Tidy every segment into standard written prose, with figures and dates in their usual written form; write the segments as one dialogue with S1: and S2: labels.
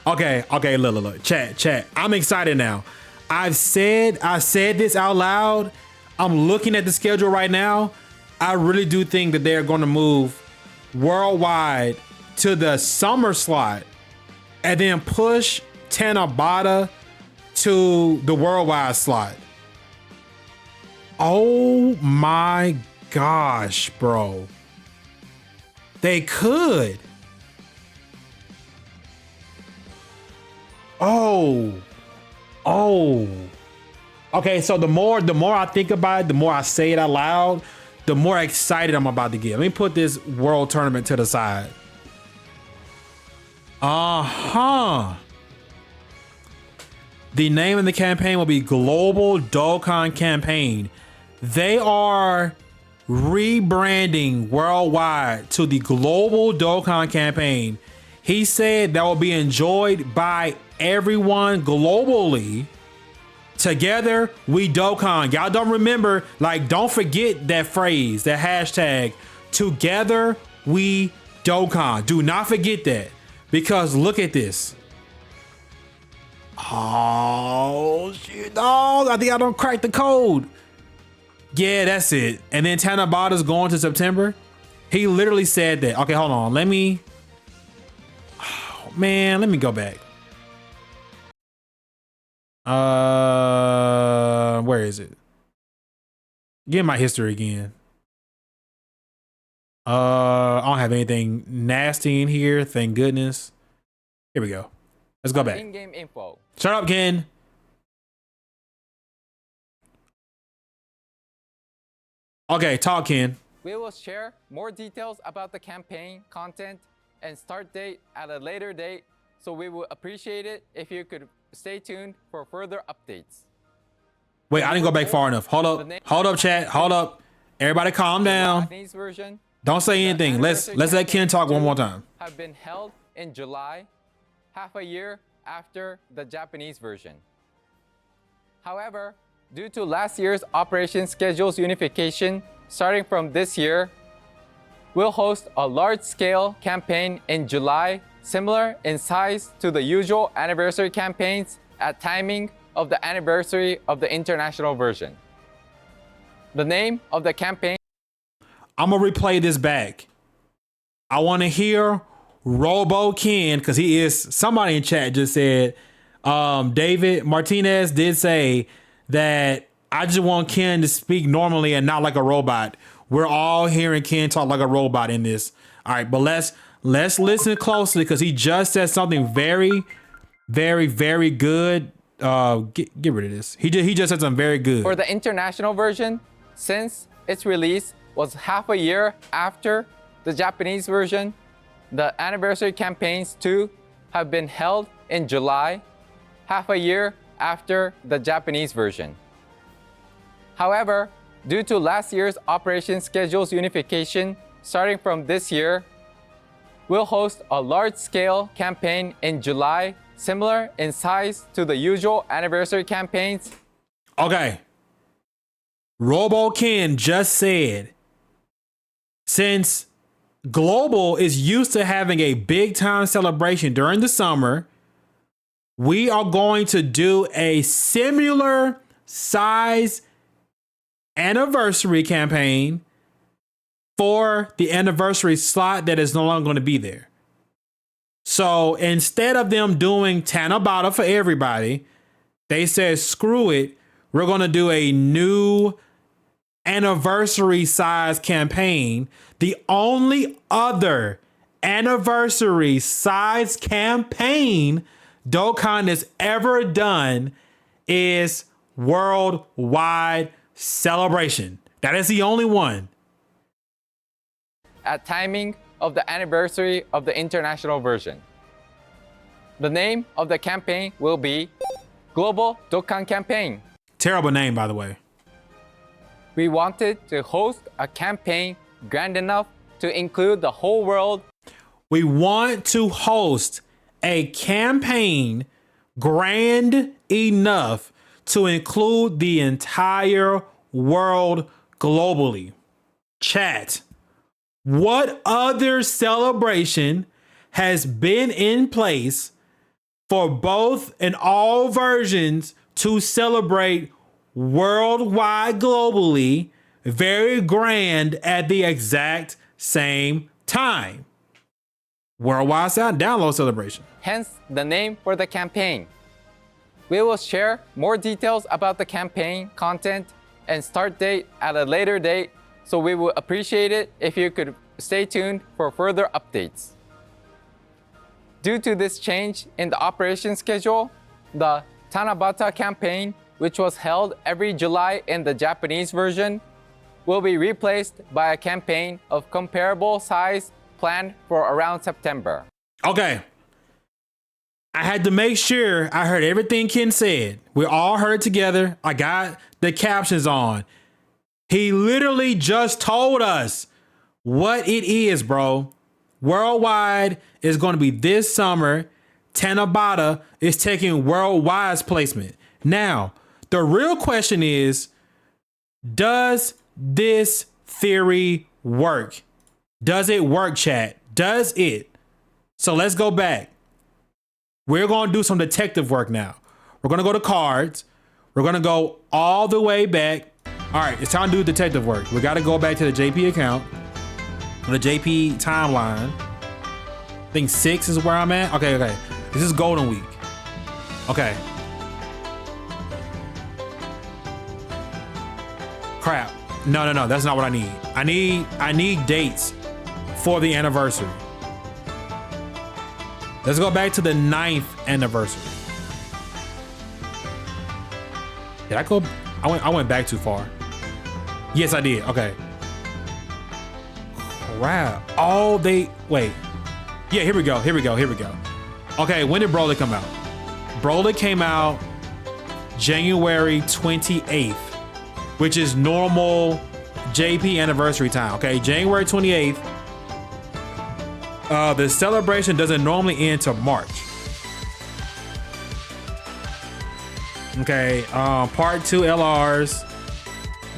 S1: Okay, look. Chat. I'm excited now. I said this out loud. I'm looking at the schedule right now. I really do think that they're going to move worldwide to the summer slot and then push TANABATA to the worldwide slot. Oh my gosh, bro. They could. Oh. Okay, so the more I think about it, the more I say it out loud, the more excited I'm about to get. Let me put this world tournament to the side. The name of the campaign will be Global Dokkan Campaign. They are rebranding worldwide to the Global Dokkan Campaign. He said that will be enjoyed by everyone globally. Together we Dokkan. Y'all don't remember, like, don't forget that phrase, that hashtag, together we Dokkan. Do not forget that, because look at this. Oh shit. Oh, I think I don't crack the code. Yeah, that's it. And then TANABATA's going to September. He literally said that. Okay, hold on. Let me go back. Where is it? Get my history again. I don't have anything nasty in here, thank goodness. Here we go. Let's go back.
S2: In-game info.
S1: Shut up, Ken. Okay, talk, Ken.
S2: We will share more details about the campaign, content, and start date at a later date, so we would appreciate it if you could stay tuned for further updates.
S1: Wait, I didn't go back far enough. Hold up, chat. Hold up. Everybody calm down.
S2: Japanese version,
S1: don't say anything. Let's let Ken talk one more time.
S2: Have been held in July, half a year after the Japanese version. However, due to last year's operation schedules unification, starting from this year, we'll host a large-scale campaign in July, similar in size to the usual anniversary campaigns at timing of the anniversary of the international version. The name of the campaign...
S1: I'm gonna replay this back. I want to hear Robo Ken, because he is, somebody in chat just said, David Martinez did say that I just want Ken to speak normally and not like a robot. We're all hearing Ken talk like a robot in this. All right, but let's listen closely, because he just said something very, very, very good. Get rid of this. He just said something very good.
S2: For the international version, since its release was half a year after the Japanese version, the anniversary campaigns too have been held in July, half a year after the Japanese version. However, due to last year's operation schedules unification, starting from this year, we'll host a large-scale campaign in July, similar in size to the usual anniversary campaigns.
S1: Okay. Robo Ken just said, since Global is used to having a big time celebration during the summer, we are going to do a similar size anniversary campaign for the anniversary slot that is no longer going to be there. So instead of them doing TANABATA for everybody, they said, screw it. We're going to do a new anniversary size campaign. The only other anniversary size campaign Dokkan has ever done is Worldwide Celebration. That is the only one.
S2: At timing of the anniversary of the international version. The name of the campaign will be Global Dokkan Campaign.
S1: Terrible name, by the way.
S2: We wanted to host a campaign grand enough to include the whole world.
S1: We want to host a campaign grand enough to include the entire world globally. Chat. What other celebration has been in place for both and all versions to celebrate worldwide globally very grand at the exact same time. Worldwide sound download celebration.
S2: Hence the name for the campaign. We will share more details about the campaign content and start date at a later date, so we would appreciate it if you could stay tuned for further updates. Due to this change in the operation schedule, the TANABATA campaign, which was held every July in the Japanese version, will be replaced by a campaign of comparable size planned for around September.
S1: Okay. I had to make sure I heard everything Ken said. We all heard it together. I got the captions on. He literally just told us what it is, bro. Worldwide is going to be this summer. TANABATA is taking Worldwide's placement. Now, the real question is, does this theory work? Does it work, chat? Does it? So let's go back. We're going to do some detective work now. We're going to go to cards. We're going to go all the way back. All right, it's time to do detective work. We got to go back to the JP account, the JP timeline. I think 6 is where I'm at. Okay. This is Golden Week. Okay. Crap. No. That's not what I need. I need dates for the anniversary. Let's go back to the 9th anniversary. Did I go? I went back too far. Yes, I did. Okay. Crap. Oh, wait. Yeah, here we go. Okay, when did Broly come out? Broly came out January 28th, which is normal JP anniversary time. Okay, January 28th. The celebration doesn't normally end till March. Okay, part 2 LRs,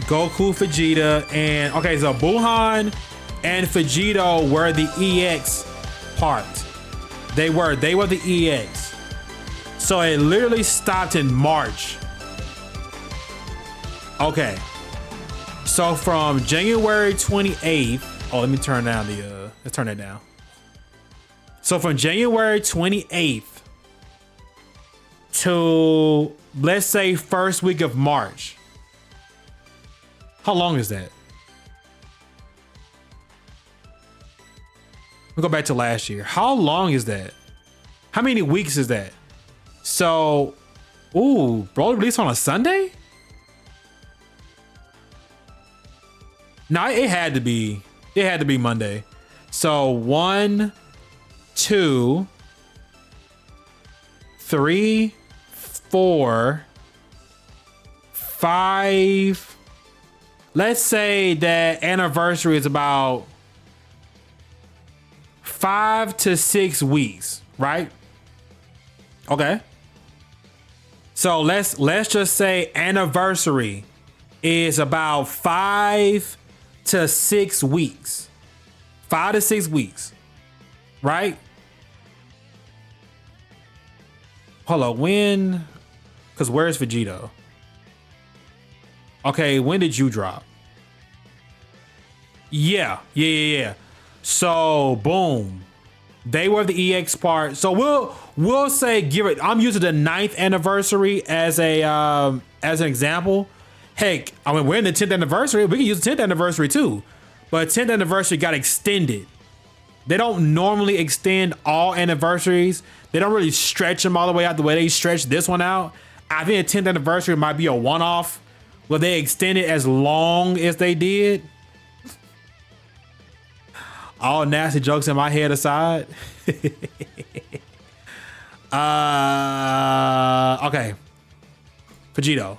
S1: Goku, Vegeta, and okay, so Buhan and Vegito were the EX part. They were the EX. So it literally stopped in March. Okay. So from January 28th, let me turn down let's turn that down. So from January 28th to, let's say, first week of March. How long is that? We'll go back to last year. How long is that? How many weeks is that? So, Broly released on a Sunday? No, it had to be Monday. So 1, 2, 3, 4, 5. Let's say that anniversary is about 5 to 6 weeks, right? Okay. So let's just say anniversary is about 5 to 6 weeks. 5 to 6 weeks, right? Hold on, when? Because where's Vegito? Okay, when did you drop? Yeah. So boom, they were the EX part. So we'll say give it. I'm using the 9th anniversary as an example. Heck, I mean we're in the 10th anniversary. We can use the 10th anniversary too, but 10th anniversary got extended. They don't normally extend all anniversaries. They don't really stretch them all the way out the way they stretch this one out. I think the 10th anniversary might be a one-off where they extend it as long as they did. All nasty jokes in my head aside. Okay. Vegito.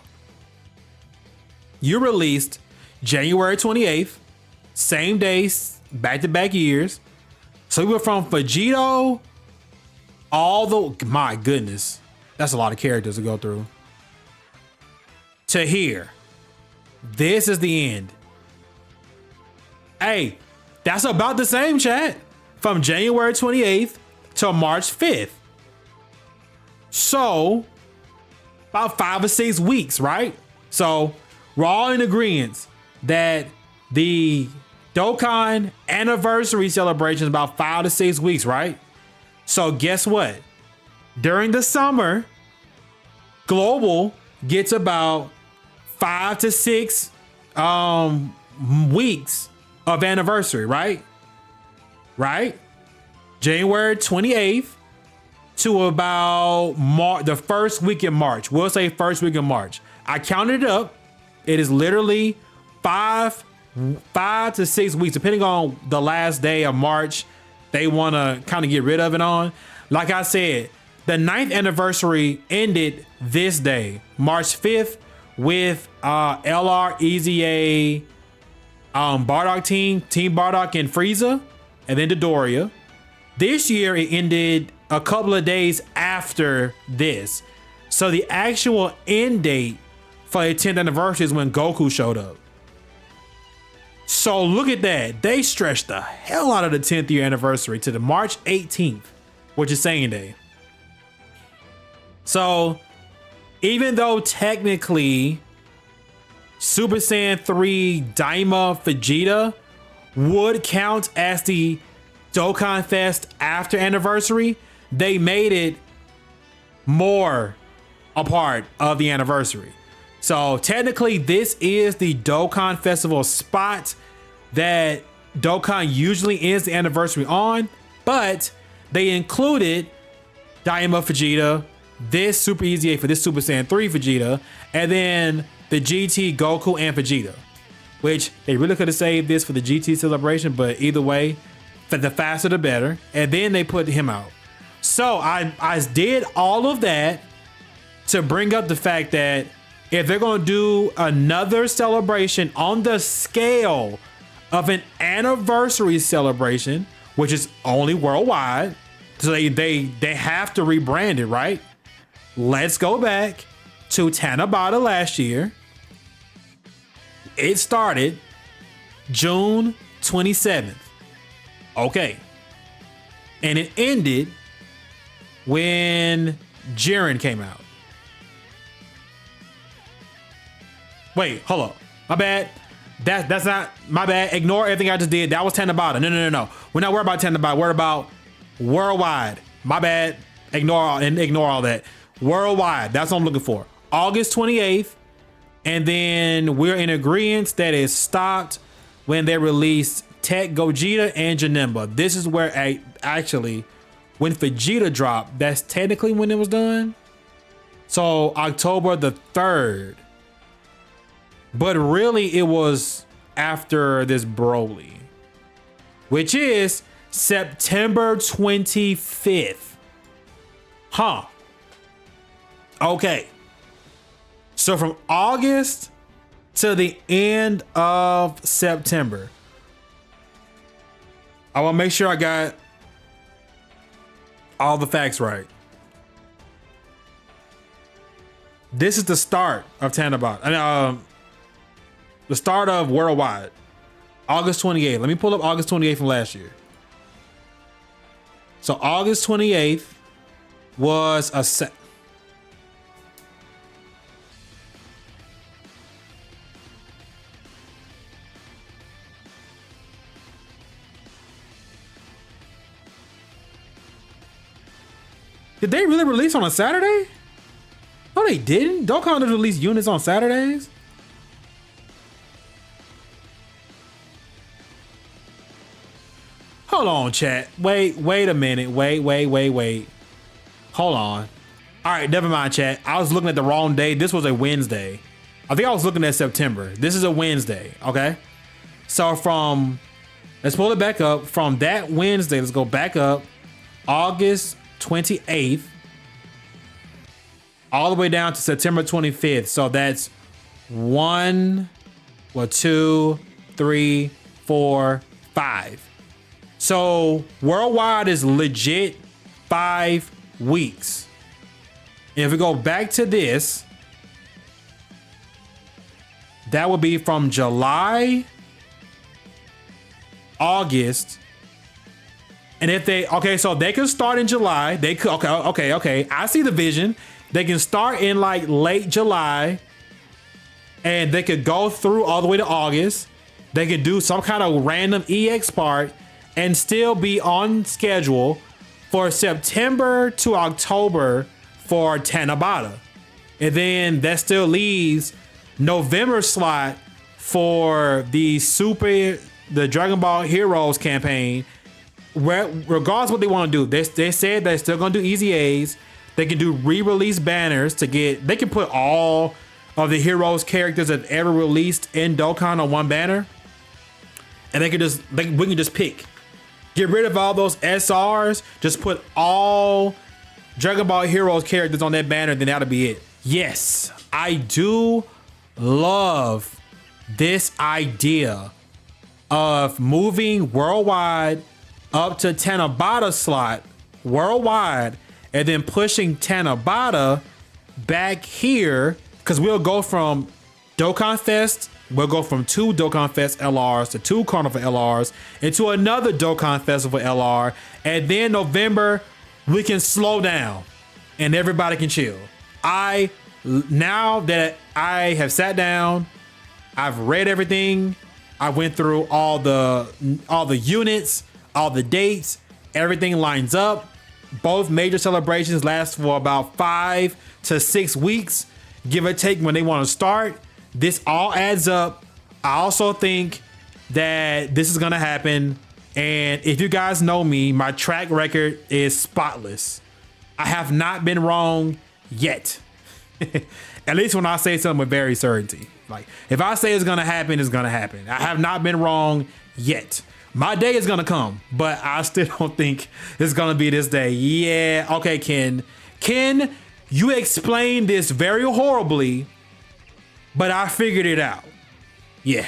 S1: You released January 28th, same days, back-to-back years. So we went from Vegito my goodness, that's a lot of characters to go through. To here. This is the end. Hey, that's about the same, chat. From January 28th to March 5th. So about 5 or 6 weeks, right? So we're all in agreement that the Dokkan anniversary celebration is about 5 to 6 weeks, right? So guess what? During the summer, Global gets about 5 to 6 weeks of anniversary, right? Right? January 28th to about the first week in March. We'll say first week in March. I counted it up. It is literally 5 to 6 weeks, depending on the last day of March they want to kind of get rid of it on. Like I said, the 9th anniversary ended this day, March 5th, with LR, EZA, Bardock Team Bardock and Frieza, and then Dodoria. This year it ended a couple of days after this. So the actual end date for the 10th anniversary is when Goku showed up. So look at that. They stretched the hell out of the 10th year anniversary to the March 18th, which is Saiyan Day. So even though technically Super Saiyan 3 Daima Vegeta would count as the Dokkan Fest after anniversary, they made it more a part of the anniversary. So technically this is the Dokkan Festival spot that Dokkan usually ends the anniversary on, but they included Daima Vegeta, this Super EZA for this Super Saiyan 3 Vegeta, and then the GT Goku and Vegeta, which they really could have saved this for the GT celebration, but either way, the faster the better. And then they put him out. So I did all of that to bring up the fact that if they're going to do another celebration on the scale of an anniversary celebration, which is only worldwide, so they have to rebrand it, right? Let's go back to TANABATA last year. It started June 27th. Okay. And it ended when Jiren came out. Wait, hold up. My bad. That's not my bad. Ignore everything I just did. That was TANABATA. No. We're not worried about TANABATA. We're about worldwide. My bad. Ignore all that. Worldwide. That's what I'm looking for. August 28th. And then we're in agreement that it stopped when they released Tech Gogeta and Janemba. This is where actually when Vegeta dropped, that's technically when it was done. So October the 3rd. But really it was after this Broly, which is September 25th. Huh. Okay. So from August to the end of September, I want to make sure I got all the facts right. This is the start of TANABATA. The start of worldwide. August 28th. Let me pull up August 28th from last year. So August 28th was a set. Did they really release on a Saturday? No, they didn't. Dokkan doesn't release units on Saturdays. Hold on, chat. Wait a minute. Wait. Hold on. All right, never mind, chat. I was looking at the wrong day. This was a Wednesday. I think I was looking at September. This is a Wednesday, okay? So let's pull it back up. From that Wednesday, let's go back up. August 28th all the way down to September 25th. So that's 1, 2, 3, 4, 5. So worldwide is legit 5 weeks. And if we go back to this, that would be from July, August, And if they, okay, so they can start in July. They could, okay. I see the vision. They can start in like late July and they could go through all the way to August. They could do some kind of random EX part and still be on schedule for September to October for TANABATA. And then that still leaves November slot for the Dragon Ball Heroes campaign. Regardless of what they want to do, they said they're still going to do Easy A's. They can do re-release banners they can put all of the Heroes characters that ever released in Dokkan on one banner. And we can just pick. Get rid of all those SRs, just put all Dragon Ball Heroes characters on that banner, then that'll be it. Yes, I do love this idea of moving worldwide up to TANABATA slot worldwide and then pushing TANABATA back here, because we'll go from Dokkan Fest, we'll go from 2 Dokkan Fest LRs to 2 Carnival LRs into another Dokkan Festival LR, and then November we can slow down and everybody can chill. Now that I have sat down, I've read everything, I went through all the units, all the dates, everything lines up. Both major celebrations last for about 5 to 6 weeks, give or take, when they want to start. This all adds up. I also think that this is gonna happen. And if you guys know me, my track record is spotless. I have not been wrong yet. At least when I say something with very certainty. Like, if I say it's gonna happen, it's gonna happen. I have not been wrong yet. My day is gonna come, but I still don't think it's gonna be this day. Yeah, okay, Ken. Ken, you explained this very horribly, but I figured it out. Yeah.